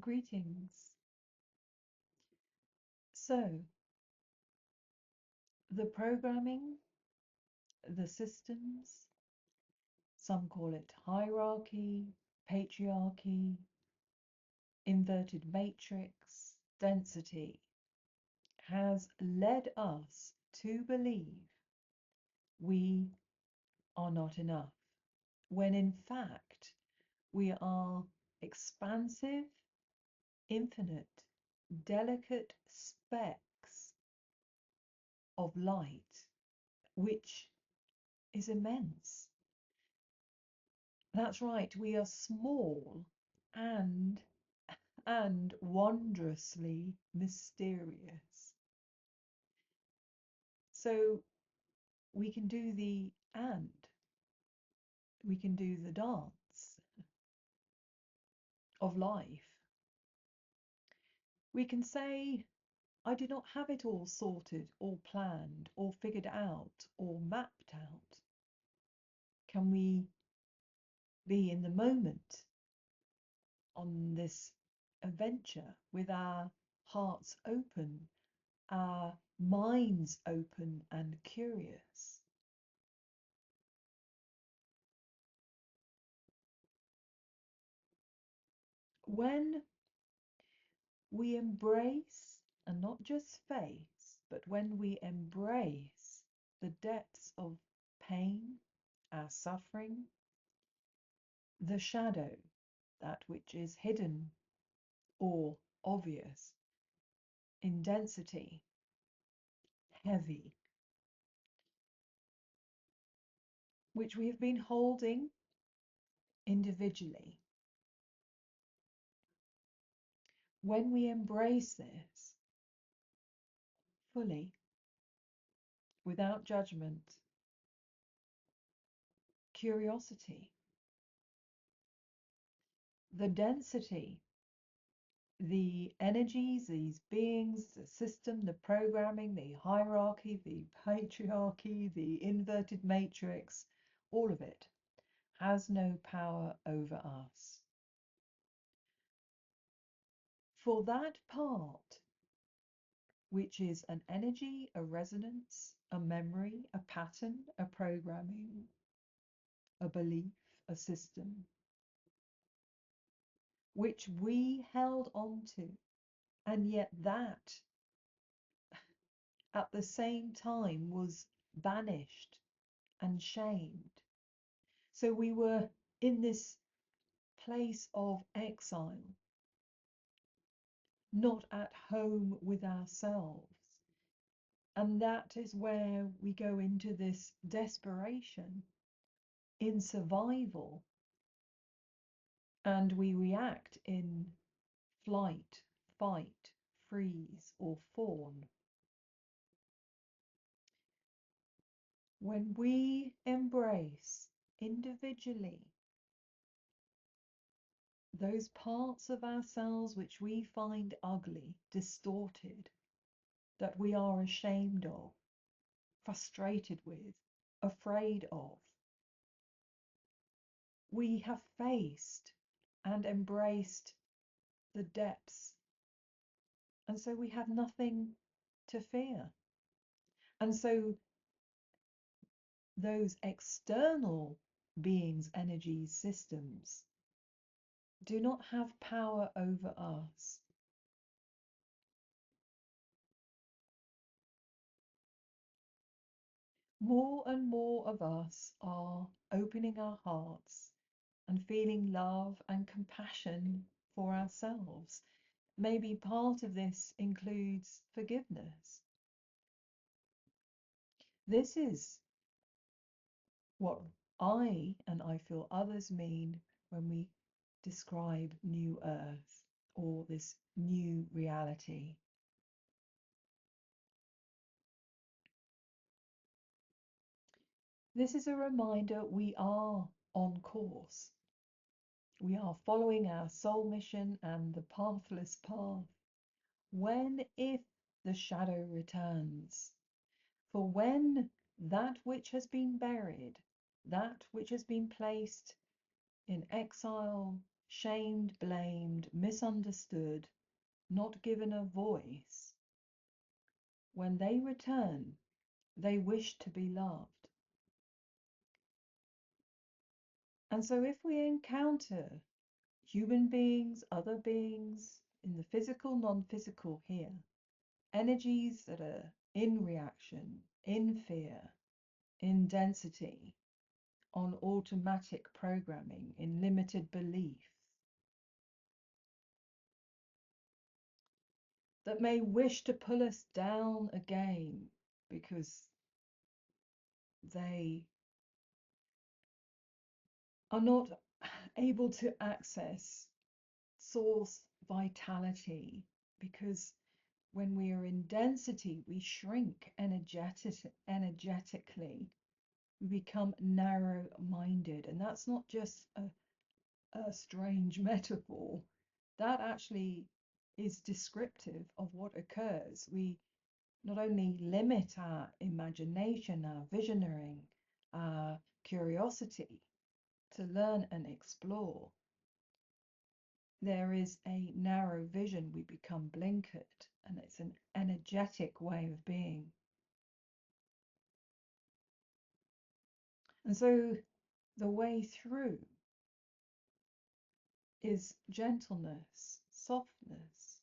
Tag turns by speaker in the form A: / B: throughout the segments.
A: Greetings. So, the programming, the systems, some call it hierarchy, patriarchy, inverted matrix, density, has led us to believe we are not enough, when in fact we are expansive, infinite, delicate specks of light, which is immense. That's right, we are small and wondrously mysterious. So we can do the we can do the dance of life. We can say, I do not have it all sorted or planned or figured out or mapped out. Can we be in the moment on this adventure with our hearts open, our minds open and curious? When we embrace, and not just face, but when we embrace the depths of pain, our suffering, the shadow, that which is hidden or obvious in density, heavy, which we have been holding individually. When we embrace this fully, without judgment, curiosity, the density, the energies, these beings, the system, the programming, the hierarchy, the patriarchy, the inverted matrix, all of it has no power over us. For that part, which is an energy, a resonance, a memory, a pattern, a programming, a belief, a system, which we held on to, and yet that at the same time was banished and shamed. So we were in this place of exile, not at home with ourselves. And that is where we go into this desperation in survival, and we react in flight, fight, freeze, or fawn. When we embrace individually those parts of ourselves which we find ugly, distorted, that we are ashamed of, frustrated with, afraid of, we have faced and embraced the depths, and so we have nothing to fear. And so those external beings, energies, systems do not have power over us. More and more of us are opening our hearts and feeling love and compassion for ourselves. Maybe part of this includes forgiveness. This is what I and I feel others mean when we describe New Earth or this new reality. This is a reminder we are on course. We are following our soul mission and the pathless path. When, if the shadow returns, for when that which has been buried, that which has been placed in exile, shamed, blamed, misunderstood, not given a voice, when they return, they wish to be loved. And so if we encounter human beings, other beings, in the physical, non-physical here, energies that are in reaction, in fear, in density, on automatic programming, in limited beliefs, that may wish to pull us down again because they are not able to access source vitality, because when we are in density, we shrink energetically. We become narrow-minded, and that's not just a strange metaphor. That actually is descriptive of what occurs. We not only limit our imagination, our visioning, our curiosity to learn and explore. There is a narrow vision. We become blinkered, and it's an energetic way of being. And so the way through is gentleness, softness.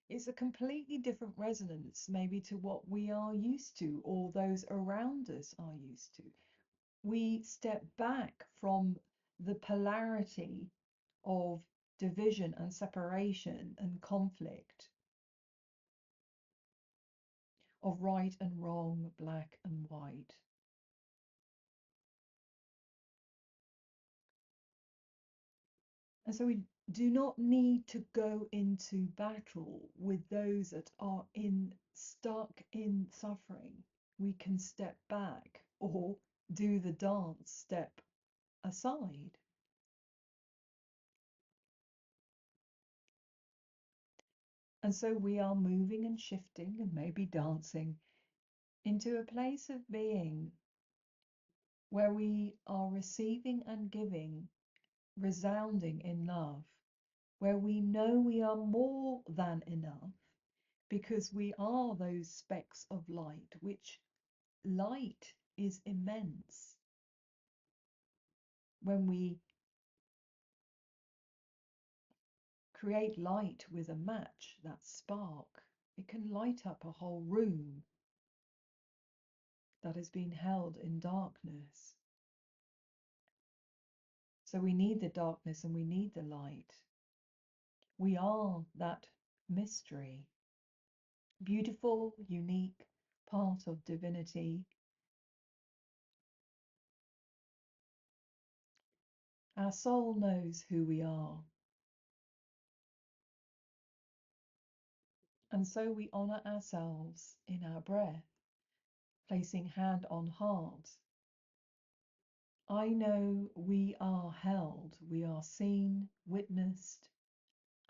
A: It's a completely different resonance, maybe, to what we are used to or those around us are used to. We step back from the polarity of division and separation and conflict, of right and wrong, black and white. And so we do not need to go into battle with those that are stuck in suffering. We can step back or do the dance, step aside. And so we are moving and shifting and maybe dancing into a place of being where we are receiving and giving, resounding in love, where we know we are more than enough because we are those specks of light, which light is immense. When we create light with a match, that spark, it can light up a whole room that has been held in darkness. So we need the darkness and we need the light. We are that mystery, beautiful, unique part of divinity. Our soul knows who we are. And so we honor ourselves in our breath, placing hand on heart. I know we are held, we are seen, witnessed,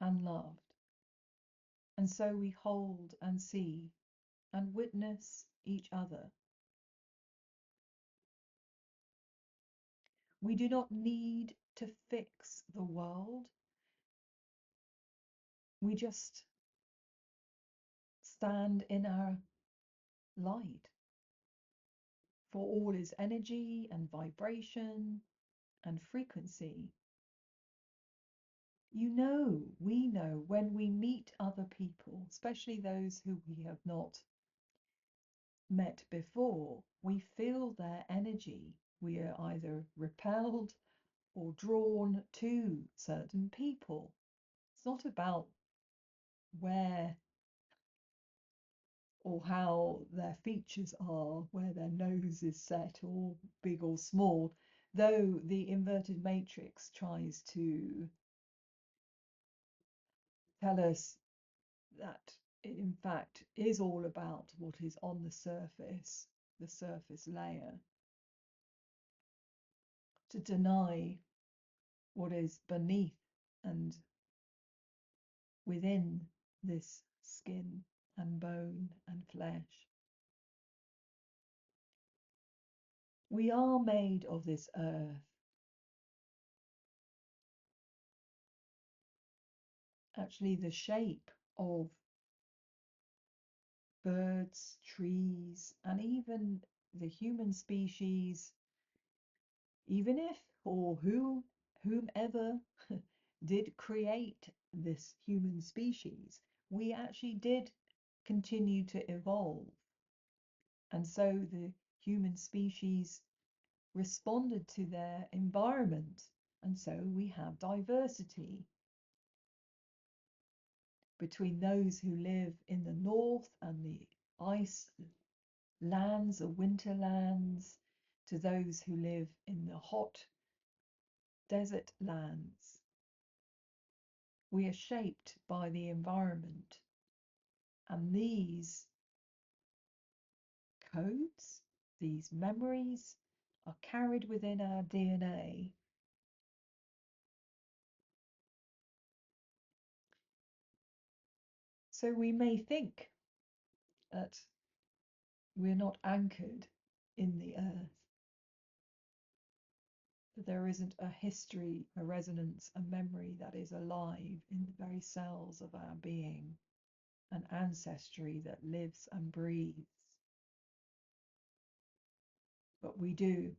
A: and loved. And so we hold and see and witness each other. We do not need to fix the world. We just stand in our light. For all is energy and vibration and frequency. You know, we know when we meet other people, especially those who we have not met before, we feel their energy. We are either repelled or drawn to certain people. It's not about where or how their features are, where their nose is set or big or small, though the inverted matrix tries to tell us that it in fact is all about what is on the surface layer, to deny what is beneath and within this skin and bone and flesh. We are made of this earth. actually the shape of birds, trees, and even the human species, even if or whomever did create this human species, we actually did continue to evolve. And so the human species responded to their environment. And so we have diversity between those who live in the north and the ice lands or winter lands to those who live in the hot desert lands. We are shaped by the environment, and these codes, these memories, are carried within our DNA. So we may think that we're not anchored in the earth, that there isn't a history, a resonance, a memory that is alive in the very cells of our being, an ancestry that lives and breathes. But we do.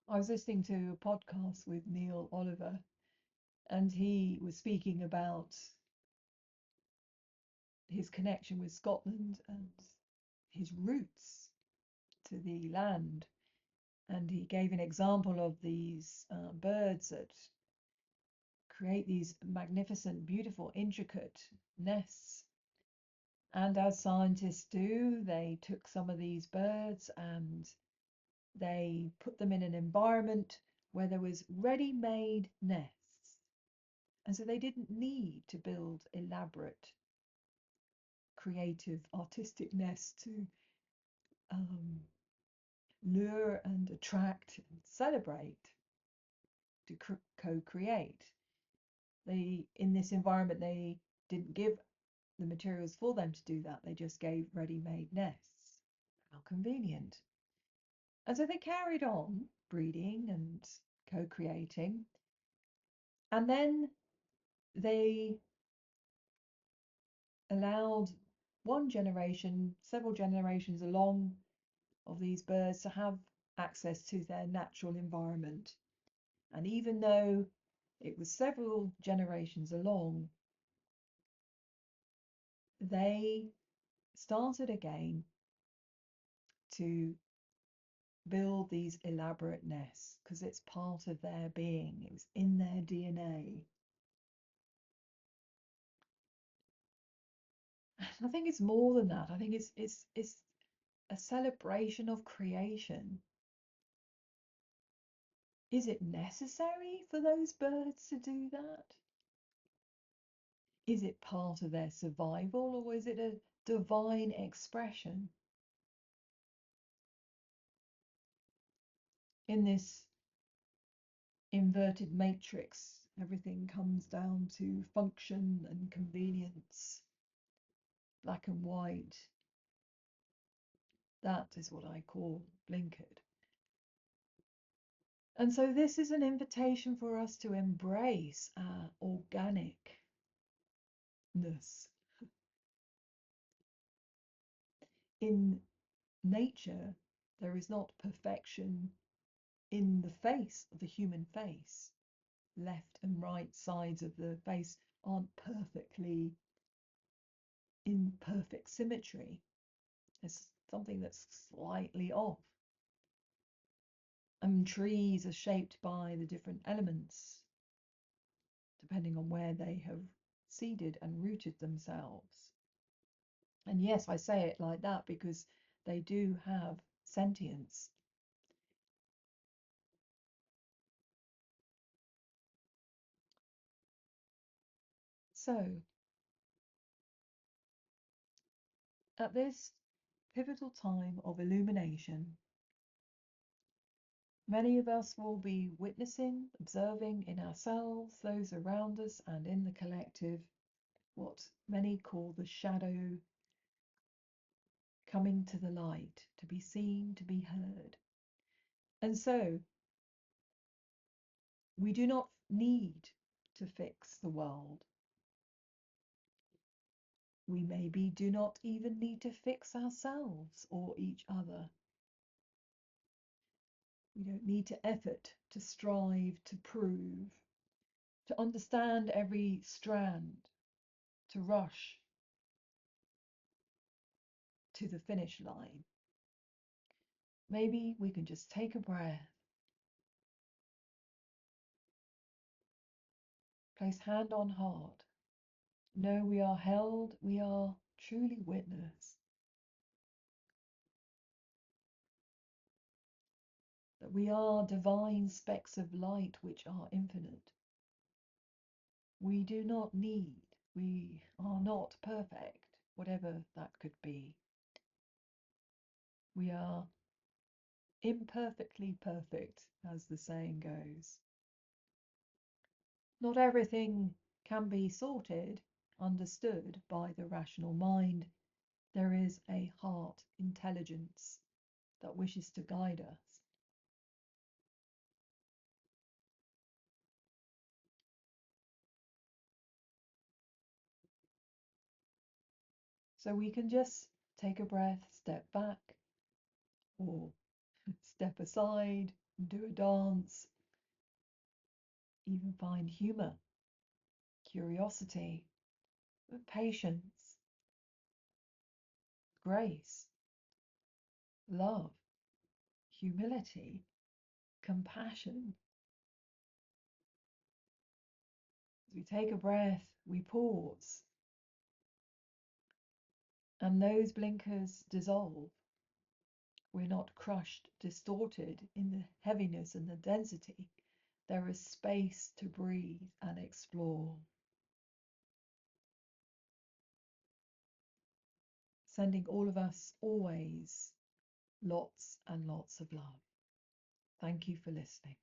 A: I was listening to a podcast with Neil Oliver, and he was speaking about his connection with Scotland and his roots to the land. And he gave an example of these birds that create these magnificent, beautiful, intricate nests. And as scientists do, they took some of these birds and they put them in an environment where there was ready-made nests. And so they didn't need to build elaborate, creative, artistic nests to lure and attract and celebrate, to co-create. They, in this environment, they didn't give the materials for them to do that. They just gave ready-made nests. How convenient. And so they carried on breeding and co-creating. And then they allowed one generation, several generations along of these birds to have access to their natural environment. And even though it was several generations along, they started again to build these elaborate nests because it's part of their being, it was in their DNA. I think it's more than that. I think it's a celebration of creation. Is it necessary for those birds to do that? Is it part of their survival, or is it a divine expression? In this inverted matrix, everything comes down to function and convenience, black and white. That is what I call blinkered. And so this is an invitation for us to embrace our organicness. In nature, there is not perfection in the face of the human face. Left and right sides of the face aren't perfectly in perfect symmetry. There's something that's slightly off. And trees are shaped by the different elements, depending on where they have seeded and rooted themselves. And yes, I say it like that because they do have sentience. So, at this pivotal time of illumination, many of us will be witnessing, observing in ourselves, those around us, and in the collective, what many call the shadow coming to the light, to be seen, to be heard. And so, we do not need to fix the world. We maybe do not even need to fix ourselves or each other. We don't need to effort, to strive, to prove, to understand every strand, to rush to the finish line. Maybe we can just take a breath, place hand on heart, know we are held, we are truly witness, that we are divine specks of light which are infinite. We do not need, we are not perfect, whatever that could be. We are imperfectly perfect, as the saying goes. Not everything can be sorted, understood by the rational mind. There is a heart intelligence that wishes to guide us. So we can just take a breath, step back, or step aside, do a dance, even find humor, curiosity, patience, grace, love, humility, compassion. As we take a breath, we pause, and those blinkers dissolve. We're not crushed, distorted in the heaviness and the density. There is space to breathe and explore. Sending all of us always lots and lots of love. Thank you for listening.